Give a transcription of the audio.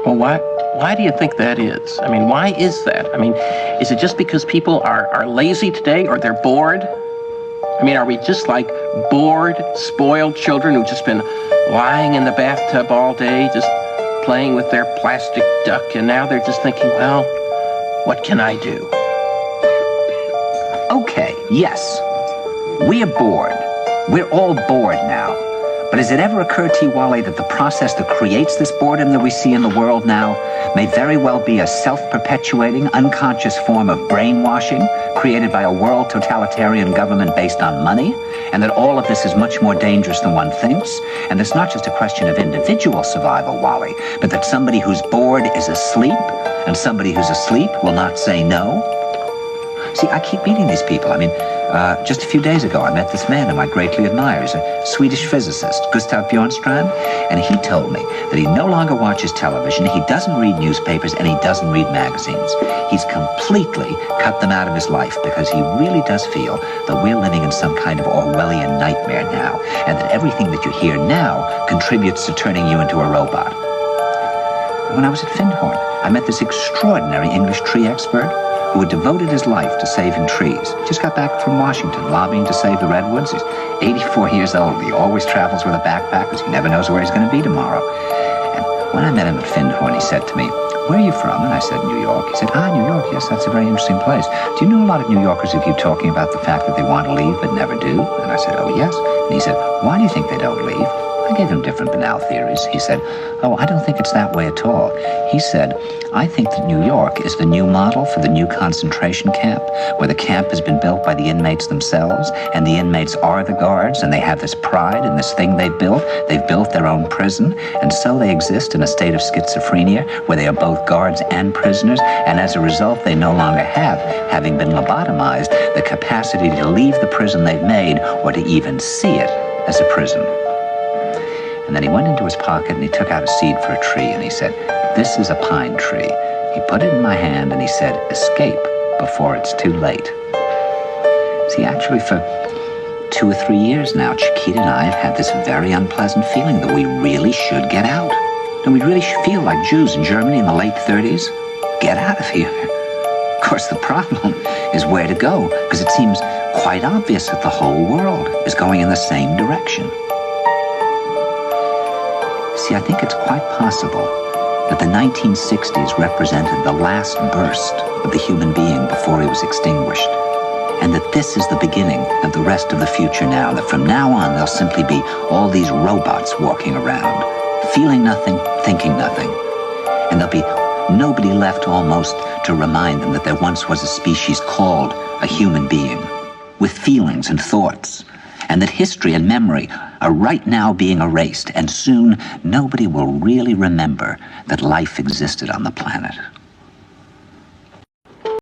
Well, why do you think that is? I mean, why is that? I mean, is it just because people are lazy today or they're bored? I mean, are we just like bored, spoiled children who've just been lying in the bathtub all day, just playing with their plastic duck, and now they're just thinking, well, what can I do? Okay, yes, we are bored. We're all bored now. But has it ever occurred to you, Wally, that the process that creates this boredom that we see in the world now may very well be a self-perpetuating, unconscious form of brainwashing created by a world totalitarian government based on money, and that all of this is much more dangerous than one thinks, and it's not just a question of individual survival, Wally, but that somebody who's bored is asleep, and somebody who's asleep will not say no? See, I keep meeting these people. I mean, just a few days ago, I met this man whom I greatly admire. He's a Swedish physicist, Gustav Bjornstrand, and he told me that he no longer watches television, he doesn't read newspapers, and he doesn't read magazines. He's completely cut them out of his life because he really does feel that we're living in some kind of Orwellian nightmare now, and that everything that you hear now contributes to turning you into a robot. When I was at Findhorn, I met this extraordinary English tree expert who had devoted his life to saving trees. Just got back from Washington, lobbying to save the redwoods. He's 84 years old. He always travels with a backpack because he never knows where he's going to be tomorrow. And when I met him at Findhorn, he said to me, "Where are you from?" And I said, "New York." He said, "New York, yes, that's a very interesting place. Do you know a lot of New Yorkers who keep talking about the fact that they want to leave but never do?" And I said, "Oh, yes." And he said, "Why do you think they don't leave?" I gave him different banal theories. He said, "Oh, I don't think it's that way at all." He said, "I think that New York is the new model for the new concentration camp, where the camp has been built by the inmates themselves, and the inmates are the guards, and they have this pride in this thing they've built. They've built their own prison, and so they exist in a state of schizophrenia, where they are both guards and prisoners, and as a result, they no longer have, having been lobotomized, the capacity to leave the prison they've made, or to even see it as a prison." And then he went into his pocket and he took out a seed for a tree and he said, "This is a pine tree." He put it in my hand and he said, "Escape before it's too late." See, actually for 2 or 3 years now, Chiquita and I have had this very unpleasant feeling that we really should get out. And we really should feel like Jews in Germany in the late 30s. Get out of here. Of course, the problem is where to go, because it seems quite obvious that the whole world is going in the same direction. See, I think it's quite possible that the 1960s represented the last burst of the human being before he was extinguished, and that this is the beginning of the rest of the future now, that from now on there'll simply be all these robots walking around, feeling nothing, thinking nothing, and there'll be nobody left almost to remind them that there once was a species called a human being, with feelings and thoughts, and that history and memory are right now being erased, and soon nobody will really remember that life existed on the planet.